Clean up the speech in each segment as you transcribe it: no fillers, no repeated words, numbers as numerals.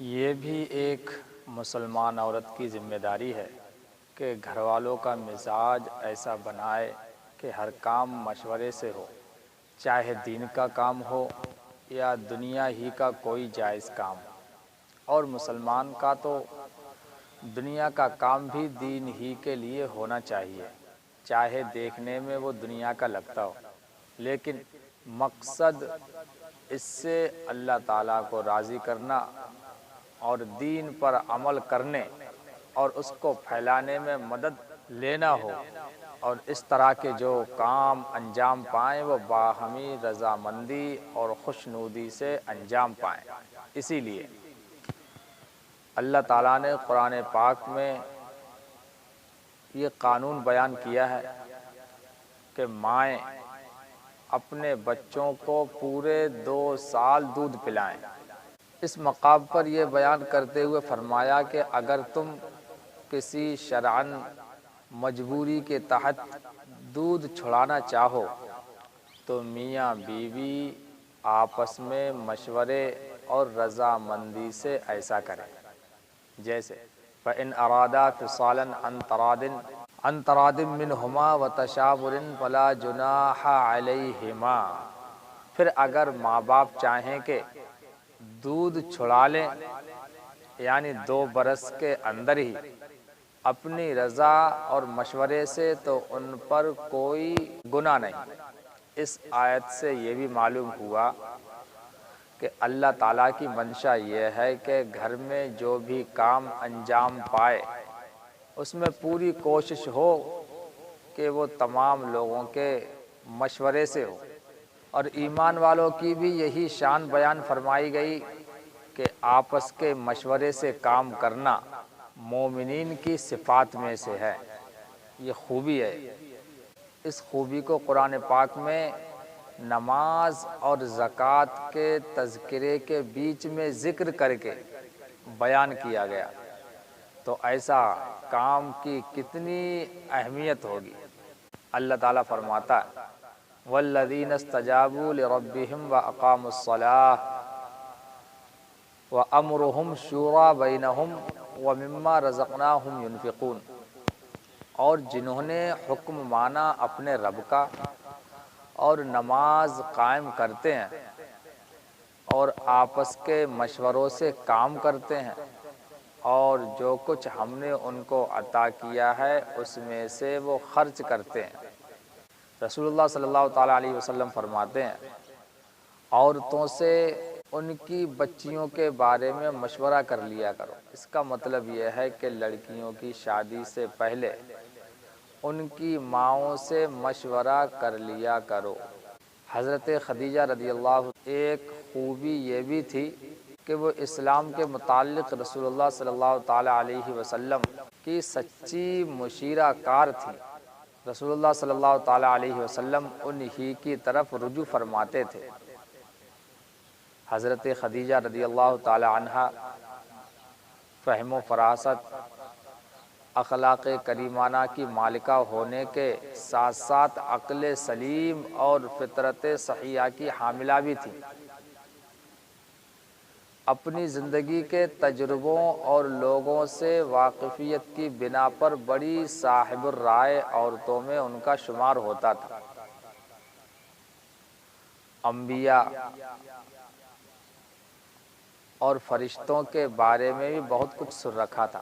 یہ بھی ایک مسلمان عورت کی ذمہ داری ہے کہ گھر والوں کا مزاج ایسا بنائے کہ ہر کام مشورے سے ہو، چاہے دین کا کام ہو یا دنیا ہی کا کوئی جائز کام۔ اور مسلمان کا تو دنیا کا کام بھی دین ہی کے لیے ہونا چاہیے، چاہے دیکھنے میں وہ دنیا کا لگتا ہو، لیکن مقصد اس سے اللہ تعالیٰ کو راضی کرنا اور دین پر عمل کرنے اور اس کو پھیلانے میں مدد لینا ہو، اور اس طرح کے جو کام انجام پائیں وہ باہمی رضامندی اور خوشنودی سے انجام پائیں۔ اسی لیے اللہ تعالیٰ نے قرآن پاک میں یہ قانون بیان کیا ہے کہ مائیں اپنے بچوں کو پورے 2 سال دودھ پلائیں۔ اس مقام پر یہ بیان کرتے ہوئے فرمایا کہ اگر تم کسی شرعاً مجبوری کے تحت دودھ چھڑانا چاہو تو میاں بیوی آپس میں مشورے اور رضامندی سے ایسا کریں، جیسے فَإِنْ أَرَادَا فِصَالًا عَنْ تَرَادٍ مِّنْهُمَا وَتَشَاوُرٍ فَلَا جُنَاحَ عَلَيْهِمَا۔ پھر اگر ماں باپ چاہیں کہ دودھ چھڑا لیں، یعنی 2 برس کے اندر ہی اپنی رضا اور مشورے سے، تو ان پر کوئی گناہ نہیں۔ اس آیت سے یہ بھی معلوم ہوا کہ اللہ تعالیٰ کی منشا یہ ہے کہ گھر میں جو بھی کام انجام پائے اس میں پوری کوشش ہو کہ وہ تمام لوگوں کے مشورے سے ہو، اور ایمان والوں کی بھی یہی شان بیان فرمائی گئی کہ آپس کے مشورے سے کام کرنا مومنین کی صفات میں سے ہے، یہ خوبی ہے۔ اس خوبی کو قرآن پاک میں نماز اور زکوٰۃ کے تذکرے کے بیچ میں ذکر کر کے بیان کیا گیا، تو ایسا کام کی کتنی اہمیت ہوگی۔ اللہ تعالیٰ فرماتا ہے وَالَّذِينَ اسْتَجَابُوا لِرَبِّهِمْ وَأَقَامُوا الصَّلَاةَ وَأَمْرُهُمْ شُورَىٰ بَيْنَهُمْ وَمِمَّا رَزَقْنَاهُمْ يُنْفِقُونَ، اور جنہوں نے حکم مانا اپنے رب کا اور نماز قائم کرتے ہیں اور آپس کے مشوروں سے کام کرتے ہیں، اور جو کچھ ہم نے ان کو عطا کیا ہے اس میں سے وہ خرچ کرتے ہیں۔ رسول اللہ صلی اللہ تعالیٰ علیہ وسلم فرماتے ہیں عورتوں سے ان کی بچیوں کے بارے میں مشورہ کر لیا کرو۔ اس کا مطلب یہ ہے کہ لڑکیوں کی شادی سے پہلے ان کی ماؤں سے مشورہ کر لیا کرو۔ حضرت خدیجہ رضی اللہ عنہ ایک خوبی یہ بھی تھی کہ وہ اسلام کے متعلق رسول اللہ صلی اللہ تعالیٰ علیہ وسلم کی سچی مشیرہ کار تھی۔ رسول اللہ صلی اللہ تعالیٰ علیہ وسلم انہی کی طرف رجوع فرماتے تھے۔ حضرت خدیجہ رضی اللہ تعالیٰ عنہ فہم و فراست، اخلاق کریمانہ کی مالکہ ہونے کے ساتھ ساتھ عقل سلیم اور فطرت صحیحہ کی حاملہ بھی تھی۔ اپنی زندگی کے تجربوں اور لوگوں سے واقفیت کی بنا پر بڑی صاحب الرائے عورتوں میں ان کا شمار ہوتا تھا۔ انبیاء اور فرشتوں کے بارے میں بھی بہت کچھ سن رکھا تھا۔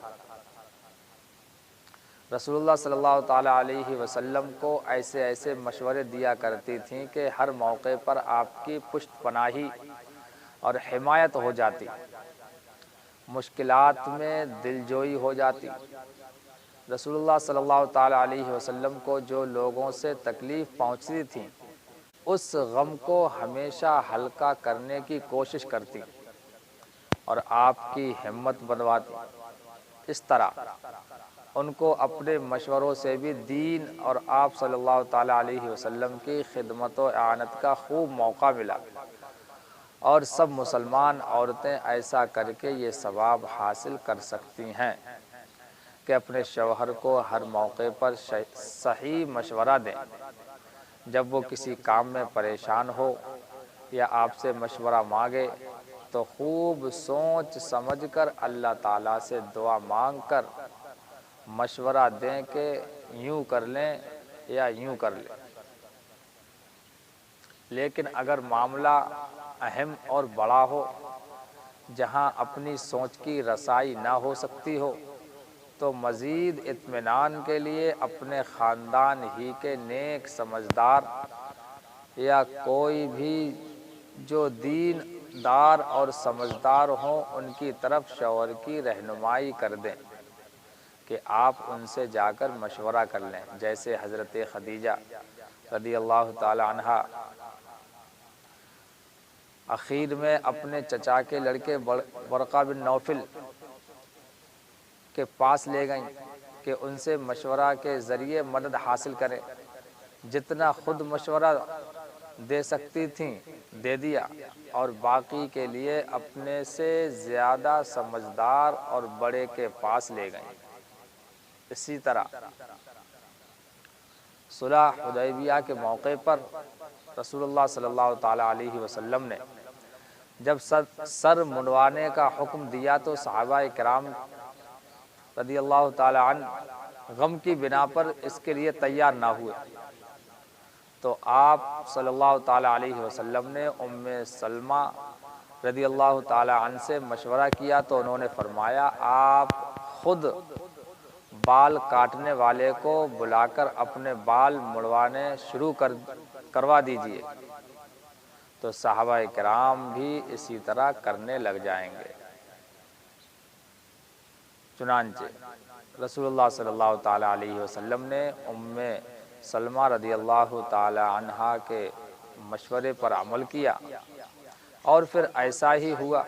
رسول اللہ صلی اللہ تعالیٰ علیہ وسلم کو ایسے ایسے مشورے دیا کرتی تھیں کہ ہر موقع پر آپ کی پشت پناہی اور حمایت ہو جاتی، مشکلات میں دلجوئی ہو جاتی۔ رسول اللہ صلی اللہ تعالیٰ علیہ وسلم کو جو لوگوں سے تکلیف پہنچتی تھی اس غم کو ہمیشہ ہلکا کرنے کی کوشش کرتی اور آپ کی ہمت بندھواتی۔ اس طرح ان کو اپنے مشوروں سے بھی دین اور آپ صلی اللہ تعالیٰ علیہ وسلم کی خدمت و اعانت کا خوب موقع ملا، اور سب مسلمان عورتیں ایسا کر کے یہ ثواب حاصل کر سکتی ہیں کہ اپنے شوہر کو ہر موقع پر صحیح مشورہ دیں۔ جب وہ کسی کام میں پریشان ہو یا آپ سے مشورہ مانگے تو خوب سوچ سمجھ کر اللہ تعالیٰ سے دعا مانگ کر مشورہ دیں کہ یوں کر لیں یا یوں کر لیں۔ لیکن اگر معاملہ اہم اور بڑا ہو، جہاں اپنی سوچ کی رسائی نہ ہو سکتی ہو، تو مزید اطمینان کے لیے اپنے خاندان ہی کے نیک سمجھدار یا کوئی بھی جو دین دار اور سمجھدار ہوں ان کی طرف شوہر کی رہنمائی کر دیں کہ آپ ان سے جا کر مشورہ کر لیں، جیسے حضرت خدیجہ رضی اللہ تعالی عنہا اخیر میں اپنے چچا کے لڑکے ورقہ بن نوفل کے پاس لے گئیں کہ ان سے مشورہ کے ذریعے مدد حاصل کریں۔ جتنا خود مشورہ دے سکتی تھیں دے دیا، اور باقی کے لیے اپنے سے زیادہ سمجھدار اور بڑے کے پاس لے گئیں۔ اسی طرح صلح حدیبیہ کے موقع پر رسول اللہ صلی اللہ تعالی علیہ وسلم نے جب سر منڈوانے کا حکم دیا تو صحابہ کرام رضی اللہ تعالی عنہ غم کی بنا پر اس کے لیے تیار نہ ہوئے، تو آپ صلی اللہ تعالی علیہ وسلم نے ام سلمہ رضی اللہ تعالی عنہ سے مشورہ کیا تو انہوں نے فرمایا آپ خود بال کاٹنے والے کو بلا کر اپنے بال مڑوانے شروع کروا دیجئے، تو صحابہ کرام بھی اسی طرح کرنے لگ جائیں گے۔ چنانچہ رسول اللہ صلی اللہ تعالی علیہ وسلم نے ام سلمہ رضی اللہ تعالی عنہا کے مشورے پر عمل کیا، اور پھر ایسا ہی ہوا۔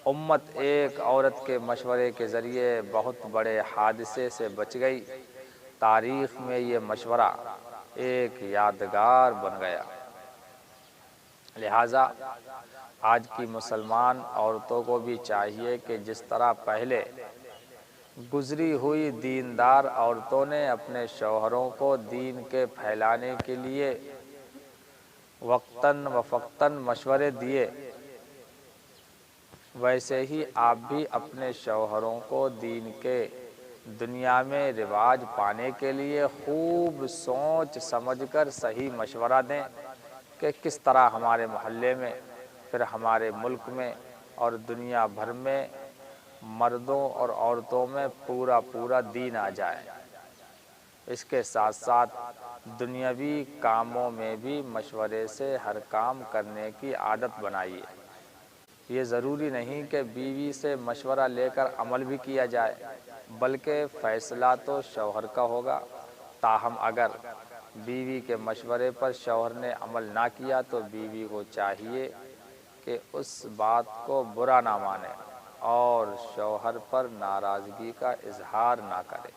امت ایک عورت کے مشورے کے ذریعے بہت بڑے حادثے سے بچ گئی۔ تاریخ میں یہ مشورہ ایک یادگار بن گیا۔ لہٰذا آج کی مسلمان عورتوں کو بھی چاہیے کہ جس طرح پہلے گزری ہوئی دیندار عورتوں نے اپنے شوہروں کو دین کے پھیلانے کے لیے وقتاً و فوقتاً مشورے دیے، ویسے ہی آپ بھی اپنے شوہروں کو دین کے دنیا میں رواج پانے کے لیے خوب سوچ سمجھ کر صحیح مشورہ دیں کہ کس طرح ہمارے محلے میں، پھر ہمارے ملک میں اور دنیا بھر میں مردوں اور عورتوں میں پورا دین آ جائے۔ اس کے ساتھ ساتھ دنیاوی کاموں میں بھی مشورے سے ہر کام کرنے کی عادت بنائیے۔ یہ ضروری نہیں کہ بیوی سے مشورہ لے کر عمل بھی کیا جائے، بلکہ فیصلہ تو شوہر کا ہوگا۔ تاہم اگر بیوی کے مشورے پر شوہر نے عمل نہ کیا تو بیوی کو چاہیے کہ اس بات کو برا نہ مانے اور شوہر پر ناراضگی کا اظہار نہ کرے۔